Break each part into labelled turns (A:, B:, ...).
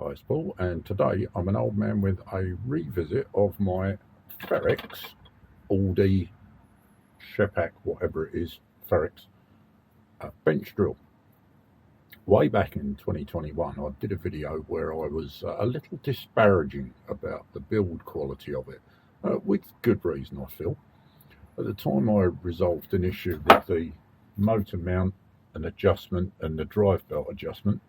A: Hello, it's Paul, and today I'm an old man with a revisit of my Ferrex Aldi Shepak, whatever it is, Ferrex bench drill. Way back in 2021 I did a video where I was a little disparaging about the build quality of it, with good reason I feel. At the time I resolved an issue with the motor mount and adjustment and the drive belt adjustment,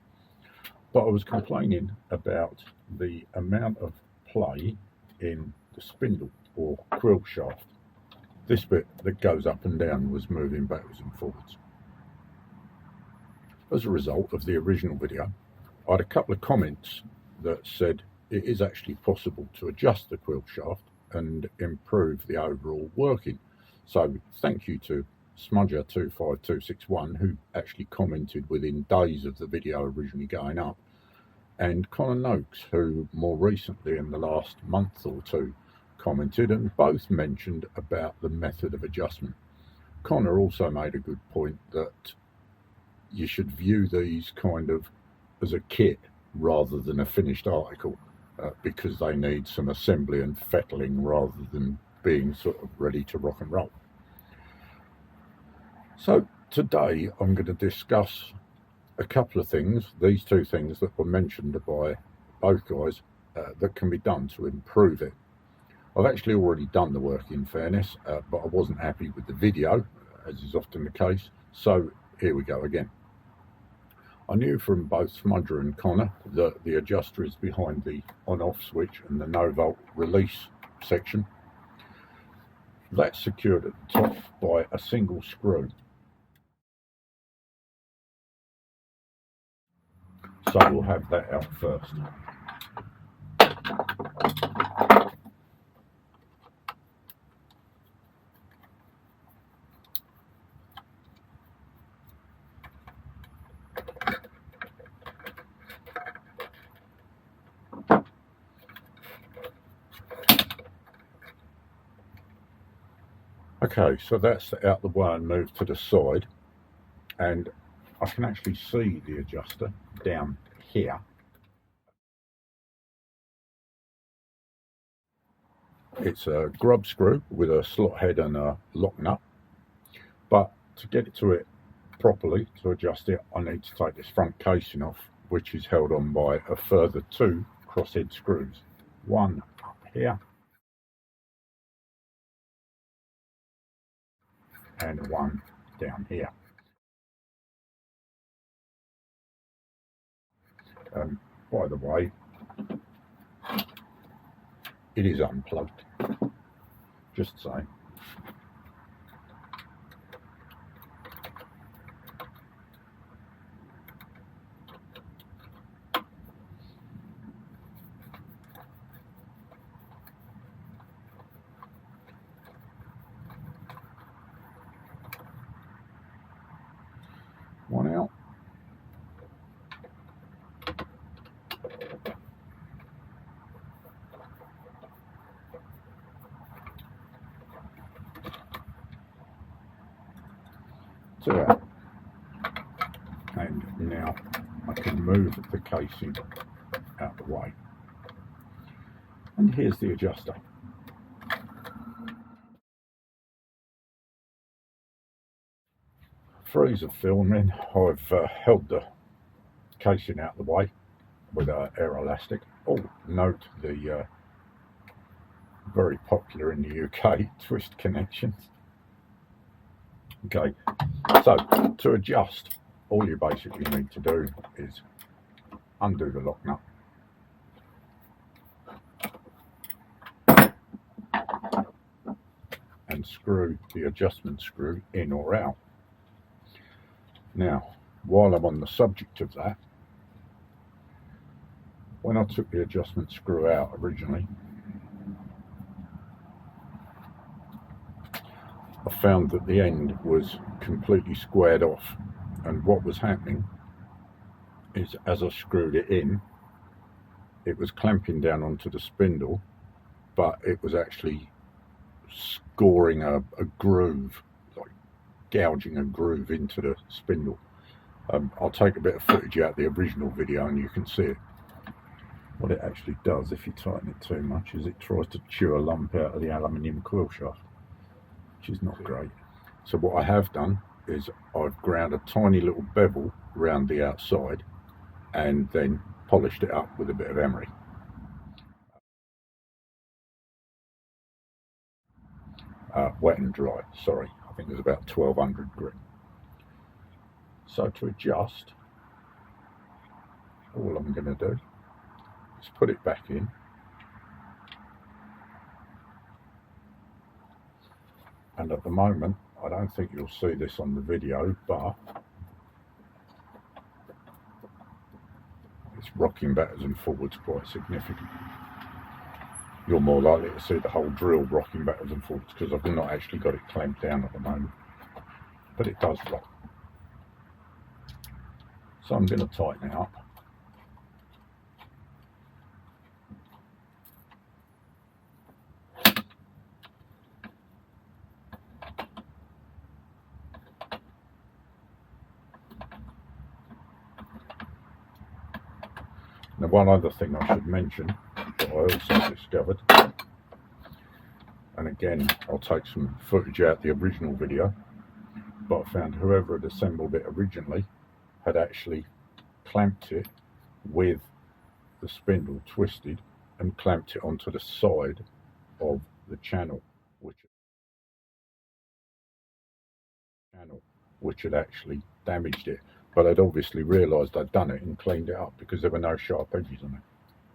A: but I was complaining about the amount of play in the spindle or quill shaft. This bit that goes up and down was moving backwards and forwards. As a result of the original video, I had a couple of comments that said it is actually possible to adjust the quill shaft and improve the overall working. So thank you to Smudger25261, who actually commented within days of the video originally going up, and Connor Noakes, who more recently in the last month or two commented, and both mentioned about the method of adjustment. Connor also made a good point that you should view these kind of as a kit rather than a finished article, because they need some assembly and fettling rather than being sort of ready to rock and roll. So today I'm going to discuss a couple of things, these two things that were mentioned by both guys, that can be done to improve it. I've actually already done the work, in fairness, but I wasn't happy with the video, as is often the case, so here we go again. I knew from both Smudger and Connor that the adjuster is behind the on-off switch and the no-volt release section. That's secured at the top by a single screw. So we'll have that out first. Okay, so that's out the way and moved to the side, and I can actually see the adjuster down here. It's a grub screw with a slot head and a lock nut, but to get it to it properly, to adjust it, I need to take this front casing off, which is held on by a further two crosshead screws, one up here and one down here. By the way, it is unplugged, just saying. One out. Two out. And now I can move the casing out the way. And here's the adjuster. For ease of filming, I've held the casing out the way with an air elastic. Oh, note the very popular in the UK twist connections. Okay, so to adjust, all you basically need to do is undo the lock nut and screw the adjustment screw in or out. Now, while I'm on the subject of that, when I took the adjustment screw out originally, I found that the end was completely squared off, and what was happening is, as I screwed it in, it was clamping down onto the spindle, but it was actually scoring a groove, like gouging a groove into the spindle. I'll take a bit of footage out of the original video and you can see it. What it actually does if you tighten it too much is it tries to chew a lump out of the aluminium coil shaft, which is not great. So what I have done is I've ground a tiny little bevel around the outside and then polished it up with a bit of emery. Wet and dry, sorry, I think there's about 1200 grit. So to adjust, all I'm going to do is put it back in, and at the moment I don't think you'll see this on the video, but it's rocking backwards and forwards quite significantly. You're more likely to see the whole drill rocking backwards and forwards because I've not actually got it clamped down at the moment, but it does rock. So I'm going to tighten it up. Now, one other thing I should mention that I also discovered, and again I'll take some footage out the original video, but I found whoever had assembled it originally had actually clamped it with the spindle twisted and clamped it onto the side of the channel, which had actually damaged it. But I'd obviously realised I'd done it and cleaned it up because there were no sharp edges on it.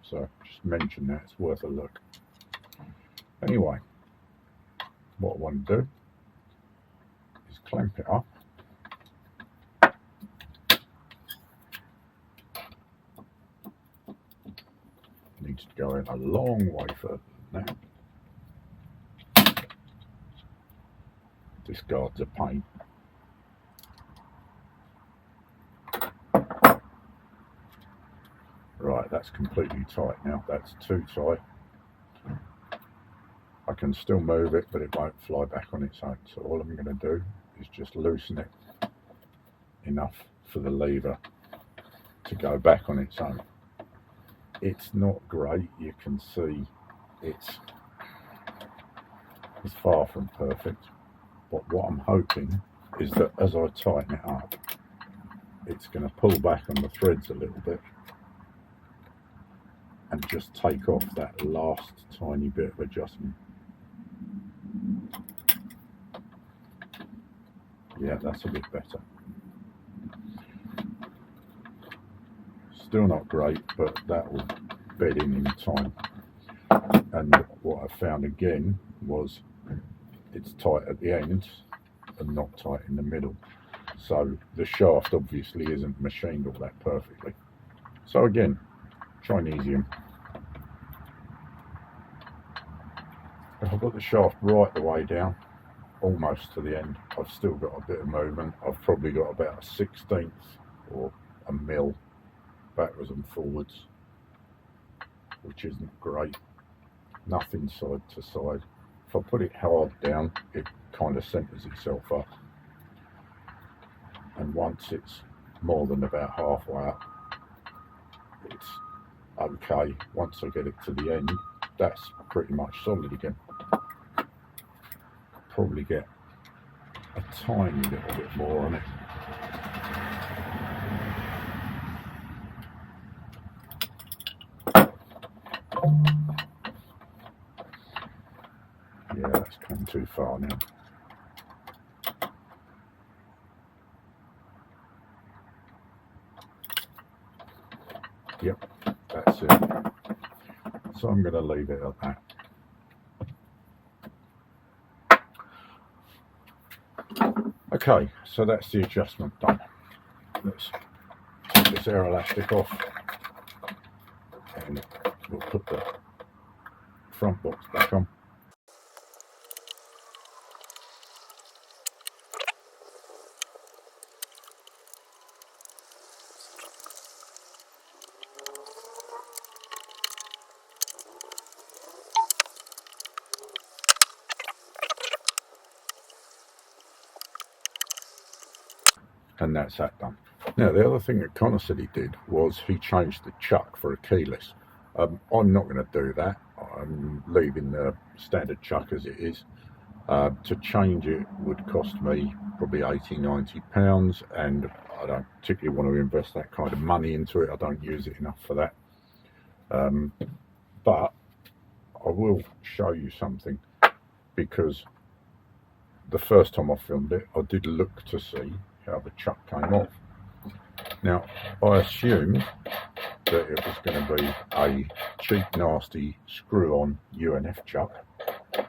A: So just mention that, it's worth a look. Anyway, what I want to do is clamp it up. It needs to go in a long way further than that. This guard's a pain. Right, that's completely tight now. That's too tight. I can still move it, but it won't fly back on its own. So all I'm going to do is just loosen it enough for the lever to go back on its own. It's not great. You can see it's far from perfect. But what I'm hoping is that as I tighten it up, it's going to pull back on the threads a little bit and just take off that last tiny bit of adjustment. Yeah, that's a bit better. Still not great, but that will bed in time. And what I found again was it's tight at the ends and not tight in the middle. So the shaft obviously isn't machined all that perfectly. So again, Chinesium. If I've got the shaft right the way down, almost to the end, I've still got a bit of movement. I've probably got about a 1/16 or a mil backwards and forwards, which isn't great. Nothing side to side. If I put it hard down, it kind of centers itself up. And once it's more than about halfway up, it's okay. Once I get it to the end, that's pretty much solid again. Probably get a tiny little bit more on it. Yeah, that's come too far now. Yep, that's it. So I'm going to leave it at that. Okay, so that's the adjustment done. Let's take this air elastic off and we'll put the front box back on. And that's that done. Now the other thing that Connor said he did was he changed the chuck for a keyless. I'm not going to do that. I'm leaving the standard chuck as it is. To change it would cost me probably £80–90, and I don't particularly want to invest that kind of money into it. I don't use it enough for that. But I will show you something, because the first time I filmed it, I did look to see how the chuck came off. Now, I assumed that it was going to be a cheap, nasty, screw-on UNF chuck,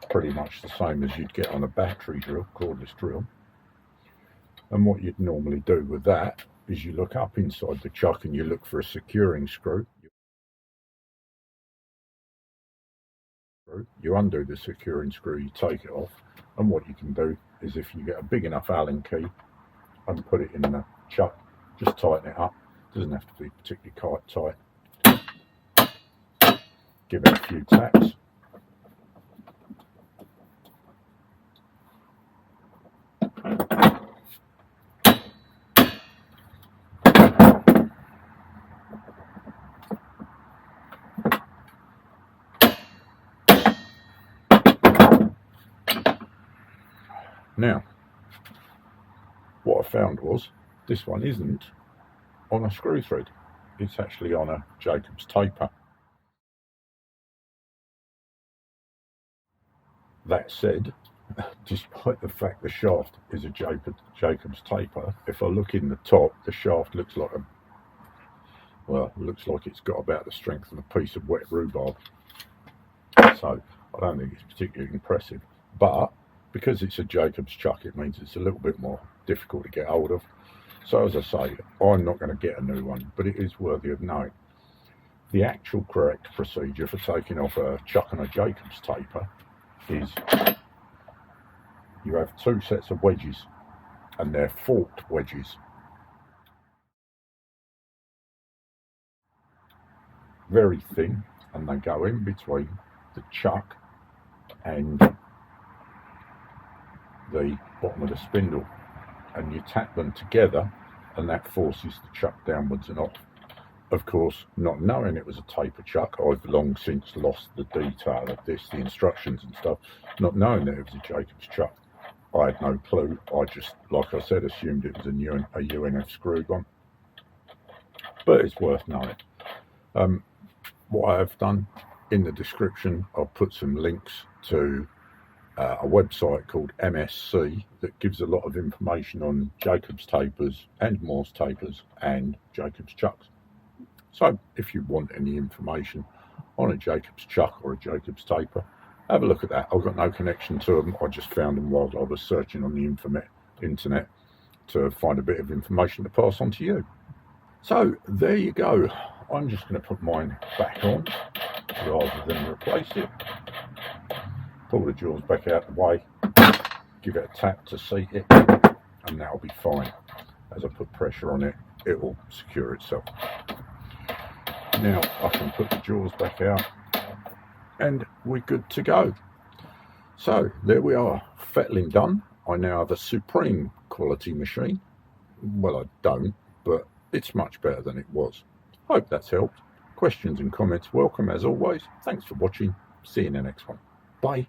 A: pretty much the same as you'd get on a battery drill, cordless drill. And what you'd normally do with that is you look up inside the chuck and you look for a securing screw. You undo the securing screw, you take it off, and what you can do is, if you get a big enough Allen key and put it in the chuck, just tighten it up. Doesn't have to be particularly tight. Give it a few taps. Now, what I found was this one isn't on a screw thread, it's actually on a Jacob's taper. That said, despite the fact the shaft is a Jacob's taper, if I look in the top, the shaft looks like looks like it's got about the strength of a piece of wet rhubarb. So I don't think it's particularly impressive, but because it's a Jacob's chuck, it means it's a little bit more difficult to get hold of. So as I say, I'm not going to get a new one, but it is worthy of knowing. The actual correct procedure for taking off a chuck on a Jacob's taper is you have two sets of wedges, and they're forked wedges. Very thin, and they go in between the chuck and the bottom of the spindle, and you tap them together, and that forces the chuck downwards and off. Of course, not knowing it was a taper chuck, I've long since lost the detail of this, the instructions and stuff. Not knowing that it was a Jacob's chuck, I had no clue. I just, like I said, assumed it was a UNF screw-on. But it's worth knowing. What I have done, in the description, I'll put some links to a website called MSC that gives a lot of information on Jacob's tapers and Morse tapers and Jacob's chucks. So if you want any information on a Jacob's chuck or a Jacob's taper, have a look at that. I've got no connection to them. I just found them while I was searching on the internet to find a bit of information to pass on to you. So there you go. I'm just going to put mine back on rather than replace it. Pull the jaws back out the way, give it a tap to seat it, and that'll be fine. As I put pressure on it, it will secure itself. Now I can put the jaws back out and we're good to go. So there we are, fettling done. I now have a supreme quality machine. Well, I don't, but it's much better than it was. Hope that's helped. Questions and comments welcome as always. Thanks for watching. See you in the next one. Bye.